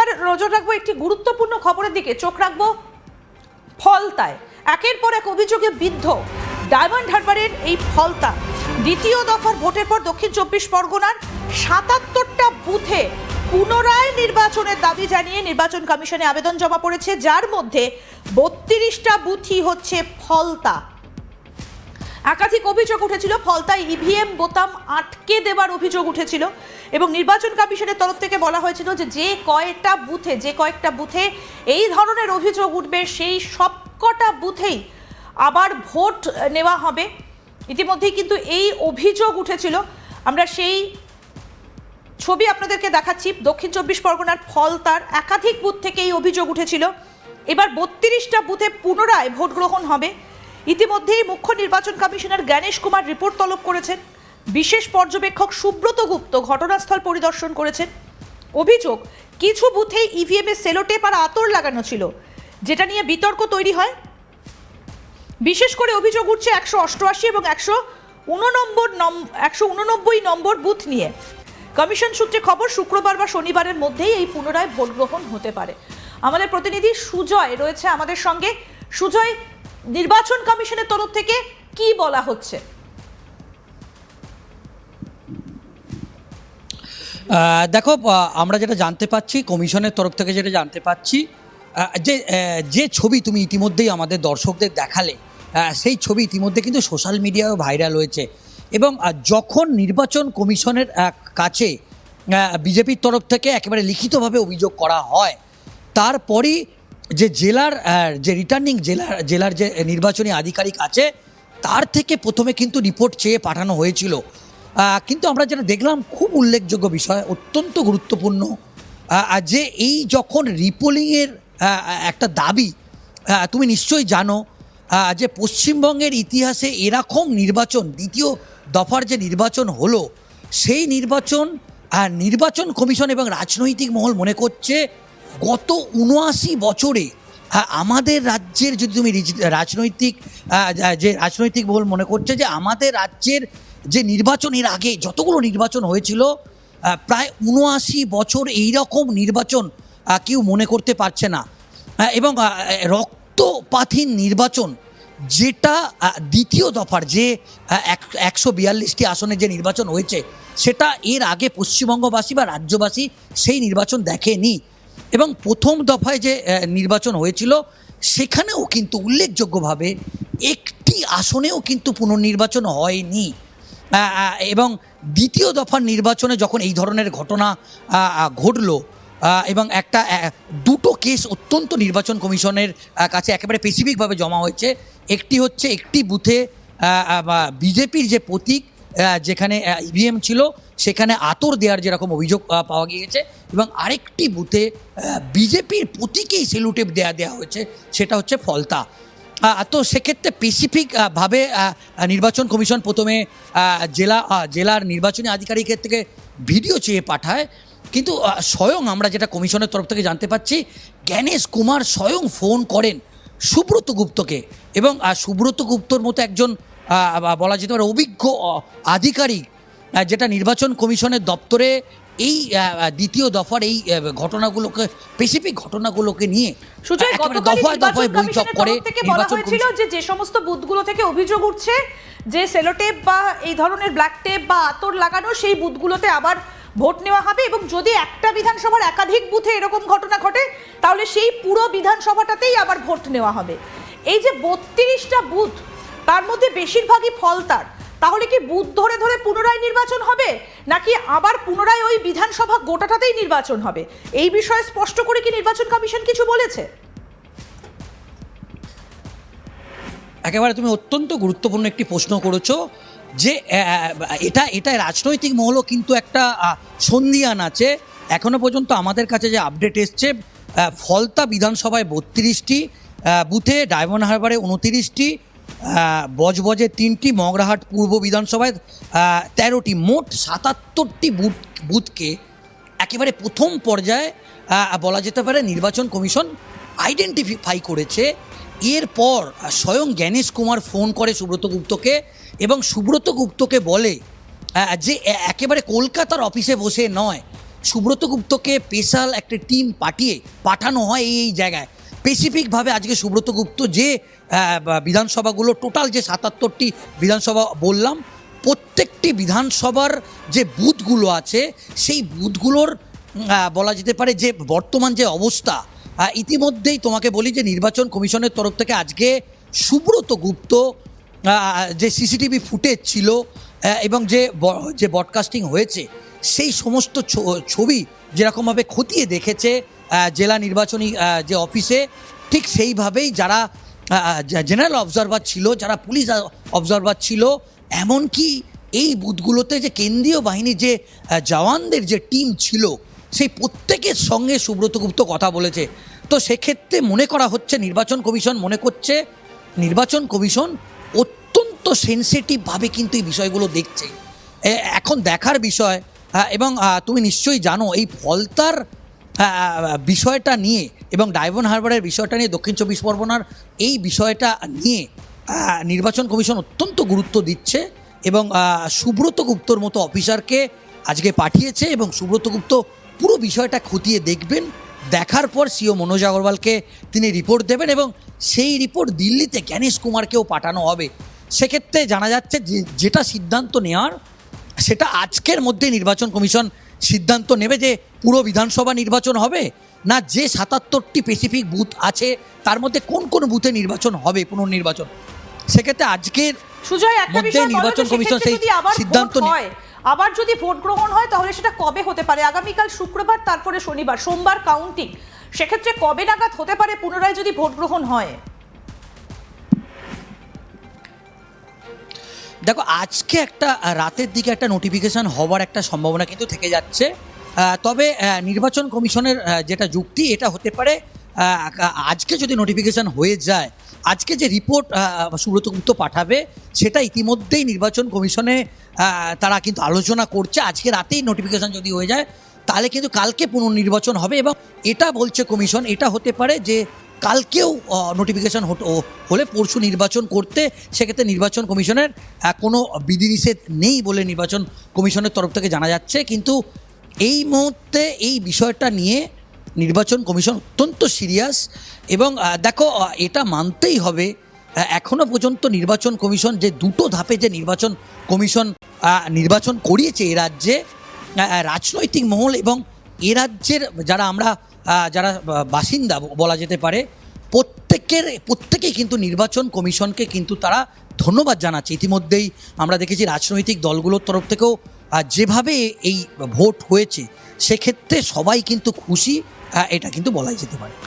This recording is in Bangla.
এবার নজর রাখবো একটি গুরুত্বপূর্ণ খবরের দিকে, চোখ রাখবো ফলতায়। একের পর এক অভিযোগে বিদ্ধ ডায়মন্ড হারবারের এই ফলতা। দ্বিতীয় দফার ভোটের পর দক্ষিণ 24 পরগনার 77টা বুথে পুনরায় নির্বাচনের দাবি জানিয়ে নির্বাচন কমিশনে আবেদন জমা পড়েছে, যার মধ্যে 32টা বুথই হচ্ছে ফলতা। একাধিক অভিযোগ উঠেছিল, ফলতায় ইভিএম বোতাম আটকে দেওয়ার অভিযোগ উঠেছিল এবং নির্বাচন কমিশনের তরফ থেকে বলা হয়েছিল যে কয়েকটা বুথে এই ধরনের অভিযোগ উঠবে সেই সবকটা বুথেই আবার ভোট নেওয়া হবে। ইতিমধ্যেই কিন্তু এই অভিযোগ উঠেছিল, আমরা সেই ছবি আপনাদেরকে দেখাচ্ছি। দক্ষিণ 24 পরগনার ফলতার একাধিক বুথ থেকে এই অভিযোগ উঠেছিল। এবার 32টা বুথে পুনরায় ভোট গ্রহণ হবে। ইতিমধ্যেই মুখ্য নির্বাচন কমিশনার জ্ঞানেশ কুমার রিপোর্ট তলব করেছেন। বিশেষ পর্যবেক্ষক সুব্রত গুপ্ত ঘটনাস্থল পরিদর্শন করেছেন। অভিযোগ, কিছু বুথে ইভিএম এ সেলোটেপ আর আতর লাগানো ছিল, যেটা নিয়ে বিতর্ক তৈরি হয়। বিশেষ করে অভিযোগ উঠছে 188 এবং 189 নম্বর বুথ নিয়ে। কমিশন সূত্রে খবর, শুক্রবার বা শনিবারের মধ্যেই এই পুনরায় ভোট গ্রহণ হতে পারে। আমাদের প্রতিনিধি সুজয় রয়েছে আমাদের সঙ্গে। সুজয়, নির্বাচন কমিশনের তরফ থেকে কি বলা হচ্ছে? দেখো, আমরা যেটা জানতে পাচ্ছি, কমিশনের তরফ থেকে যেটা জানতে পাচ্ছি, যে ছবি তুমি ইতিমধ্যেই আমাদের দর্শকদের দেখালে, সেই ছবি ইতিমধ্যে কিন্তু সোশ্যাল মিডিয়ায় ভাইরাল হয়েছে। এবং যখন নির্বাচন কমিশনের কাছে বিজেপির তরফ থেকে একেবারে লিখিতভাবে অভিযোগ করা হয়, তারপরই যে জেলার যে রিটার্নিং জেলার যে নির্বাচনী আধিকারিক আছে, তার থেকে প্রথমে কিন্তু রিপোর্ট চেয়ে পাঠানো হয়েছিল। কিন্তু আমরা যেটা দেখলাম, খুব উল্লেখযোগ্য বিষয়, অত্যন্ত গুরুত্বপূর্ণ, যে এই যখন রিপোলিংয়ের একটা দাবি, তুমি নিশ্চয়ই জানো যে পশ্চিমবঙ্গের ইতিহাসে এরকম নির্বাচন, দ্বিতীয় দফার যে নির্বাচন হলো, সেই নির্বাচন কমিশন এবং রাজনৈতিক মহল মনে করছে গত 79 বছরে আমাদের রাজ্যের, যদি তুমি রাজনৈতিক মহল মনে করছে যে আমাদের রাজ্যের যে নির্বাচন, এর আগে যতগুলো নির্বাচন হয়েছিল, প্রায় 79 বছর এইরকম নির্বাচন কেউ মনে করতে পারছে না। এবং রক্তপাতহীন নির্বাচন, যেটা দ্বিতীয় দফার যে 142টি আসনে যে নির্বাচন হয়েছে, সেটা এর আগে পশ্চিমবঙ্গবাসী বা রাজ্যবাসী সেই নির্বাচন দেখেনি। এবং প্রথম দফায় যে নির্বাচন হয়েছিল, সেখানেও কিন্তু উল্লেখযোগ্যভাবে একটি আসনেও কিন্তু পুনর্নির্বাচন হয়নি। এবং দ্বিতীয় দফার নির্বাচনে যখন এই ধরনের ঘটনা ঘটলো, এবং দুটো কেস অত্যন্ত নির্বাচন কমিশনের কাছে একেবারে স্পেসিফিকভাবে জমা হয়েছে। একটি হচ্ছে একটি বুথে বিজেপির যে প্রতীক, যেখানে ইভিএম ছিল, সেখানে আতর দেওয়ার যেরকম অভিযোগ পাওয়া গিয়েছে, এবং আরেকটি বুথে বিজেপির প্রতীকেই সেলুটেপ দেওয়া হয়েছে, সেটা হচ্ছে ফলতা। তো সেক্ষেত্রে স্পেসিফিকভাবে নির্বাচন কমিশন প্রথমে জেলার নির্বাচনী আধিকারিকের থেকে ভিডিও চেয়ে পাঠায়। কিন্তু স্বয়ং আমরা যেটা কমিশনের তরফ থেকে জানতে পাচ্ছি, জ্ঞানেশ কুমার স্বয়ং ফোন করেন সুব্রত গুপ্তকে, এবং সুব্রত গুপ্তর মতো একজন বলা যেতে পারে অভিজ্ঞ আধিকারিক, যেটা নির্বাচন কমিশনের দপ্তরে এই দ্বিতীয় দফার এই ঘটনাগুলোকে, স্পেসিফিক ঘটনাগুলোকে নিয়ে দফায় দফায় বৈঠক করে নির্বাচন ছিল যে সমস্ত বুথগুলো থেকে অভিযোগ উঠছে যে সেলোটেপ বা এই ধরনের ব্ল্যাক টেপ বা আতর লাগানো, সেই বুথগুলোতে আবার ভোট নেওয়া হবে। এবং যদি একটা বিধানসভার একাধিক বুথে এরকম ঘটনা ঘটে, তাহলে সেই পুরো বিধানসভাটাতেই আবার ভোট নেওয়া হবে। এই যে 32টা বুথ, তার মধ্যে বেশিরভাগই ফলতার, তাহলে কি বুথ ধরে ধরে পুনরায় নির্বাচন হবে, নাকি আবার পুনরায় ওই বিধানসভা গোটাটাতেই নির্বাচন হবে? এই বিষয়ে স্পষ্ট করে কি নির্বাচন কমিশন কিছু বলেছে? একেবারে তুমি অত্যন্ত গুরুত্বপূর্ণ একটি প্রশ্ন করেছো, যে এটা রাজনৈতিক মহলও কিন্তু একটা সন্ধিয়ান আছে। এখনো পর্যন্ত আমাদের কাছে যে আপডেট এসছে, ফলতা বিধানসভায় 32টি বুথে, ডায়মন্ড হারবারে 29টি, বজবজে 3টি, মগরাহাট পূর্ব বিধানসভায় 13টি, মোট 77টি বুথকে একেবারে প্রথম পর্যায়ে বলা যেতে পারে নির্বাচন কমিশন আইডেন্টিফাই করেছে। এরপর স্বয়ং জ্ঞানেশ কুমার ফোন করে সুব্রত গুপ্তকে, এবং সুব্রত গুপ্তকে বলে যে একেবারে কলকাতার অফিসে বসে নয়, সুব্রত গুপ্তকে স্পেশাল একটা টিম পাঠানো হয় এই জায়গায় স্পেসিফিকভাবে। আজকে সুব্রত গুপ্ত যে বিধানসভাগুলো টোটাল যে 77টি বিধানসভা বললাম, প্রত্যেকটি বিধানসভার যে বুথগুলো আছে সেই বুথগুলোর বলা যেতে পারে যে বর্তমান যে অবস্থা, ইতিমধ্যেই তোমাকে বলি যে নির্বাচন কমিশনের তরফ থেকে আজকে সুব্রত গুপ্ত যে সিসিটিভি ফুটেজ ছিল এবং যে ব্রডকাস্টিং হয়েছে সেই সমস্ত ছবি যেরকমভাবে খতিয়ে দেখেছে জেলা নির্বাচনী যে অফিসে, ঠিক সেইভাবেই যারা জেনারেল অবজারভার ছিল, যারা পুলিশ অবজারভার ছিল, এমনকি এই বুথগুলোতে যে কেন্দ্রীয় বাহিনীর যে জওয়ানদের যে টিম ছিল সেই প্রত্যেকের সঙ্গে সুব্রত গুপ্ত কথা বলেছে। তো সেক্ষেত্রে মনে করা হচ্ছে নির্বাচন কমিশন মনে করছে নির্বাচন কমিশন অত্যন্ত সেনসিটিভভাবে কিন্তু এই বিষয়গুলো দেখছে। এখন দেখার বিষয়, এবং তুমি নিশ্চয়ই জানো এই ফলতার বিষয়টা নিয়ে এবং ডায়মন্ড হারবারের বিষয়টা নিয়ে, দক্ষিণ চব্বিশ পরগনার এই বিষয়টা নিয়ে নির্বাচন কমিশন অত্যন্ত গুরুত্ব দিচ্ছে এবং সুব্রত গুপ্তর মতো অফিসারকে আজকে পাঠিয়েছে এবং সুব্রত গুপ্ত পুরো বিষয়টা খতিয়ে দেখবেন। দেখার পর সিও মনোজ আগরওয়ালকে তিনি রিপোর্ট দেবেন এবং সেই রিপোর্ট দিল্লিতে জ্ঞানেশ কুমারকেও পাঠানো হবে। সেক্ষেত্রে জানা যাচ্ছে যেটা সিদ্ধান্ত নেওয়ার সেটা আজকের মধ্যে নির্বাচন কমিশন সিদ্ধান্ত নেবে যে পুরো বিধানসভা নির্বাচন হবে না যে 77টি স্পেসিফিক বুথ আছে তার মধ্যে কোন কোন বুথে নির্বাচন হবে পুনর্নির্বাচন। সেক্ষেত্রে আজকের সুজয়, একটা মধ্যে বিষয় বলো তো, নির্বাচন কমিশন সেক্ষেত্রে সেই যদি আবার সিদ্ধান্ত ভোট হয়, আবার যদি ভোট গ্রহণ হয় তাহলে সেটা কবে হতে পারে? আগামীকাল শুক্রবার, তারপরে শনিবার, সোমবার কাউন্টিং। সেক্ষেত্রে কবে নাগাদ হতে পারে পুনরায় যদি ভোট গ্রহণ হয়? দেখো, আজকে একটা রাতের দিকে একটা নোটিফিকেশান হওয়ার একটা সম্ভাবনা কিন্তু থেকে যাচ্ছে। তবে নির্বাচন কমিশনের যেটা যুক্তি, এটা হতে পারে আজকে যদি নোটিফিকেশান হয়ে যায়, আজকে যে রিপোর্ট সুব্রত গুপ্ত পাঠাবে সেটা ইতিমধ্যেই নির্বাচন কমিশনে তারা কিন্তু আলোচনা করছে। আজকে রাতেই নোটিফিকেশান যদি হয়ে যায় তাহলে কিন্তু কালকে পুনর্নির্বাচন হবে এবং এটা বলছে কমিশন, এটা হতে পারে যে কালকেও নোটিফিকেশান হলে পরশু নির্বাচন করতে। সেক্ষেত্রে নির্বাচন কমিশনের কোনো বিধিনিষেধ নেই বলে নির্বাচন কমিশনের তরফ থেকে জানা যাচ্ছে। কিন্তু এই মুহূর্তে এই বিষয়টা নিয়ে নির্বাচন কমিশন অত্যন্ত সিরিয়াস এবং দেখো, এটা মানতেই হবে এখনও পর্যন্ত নির্বাচন কমিশন যে দুটো ধাপে যে নির্বাচন কমিশন নির্বাচন করিয়েছে এ রাজ্যে, রাজনৈতিক মহল এবং এ রাজ্যের যারা বাসিন্দা বলা যেতে পারে প্রত্যেকেই কিন্তু নির্বাচন কমিশনকে কিন্তু তারা ধন্যবাদ জানাচ্ছে। ইতিমধ্যেই আমরা দেখেছি রাজনৈতিক দলগুলোর তরফ থেকেও যেভাবে এই ভোট হয়েছে সেক্ষেত্রে সবাই কিন্তু খুশি, এটা কিন্তু বলাই যেতে পারে।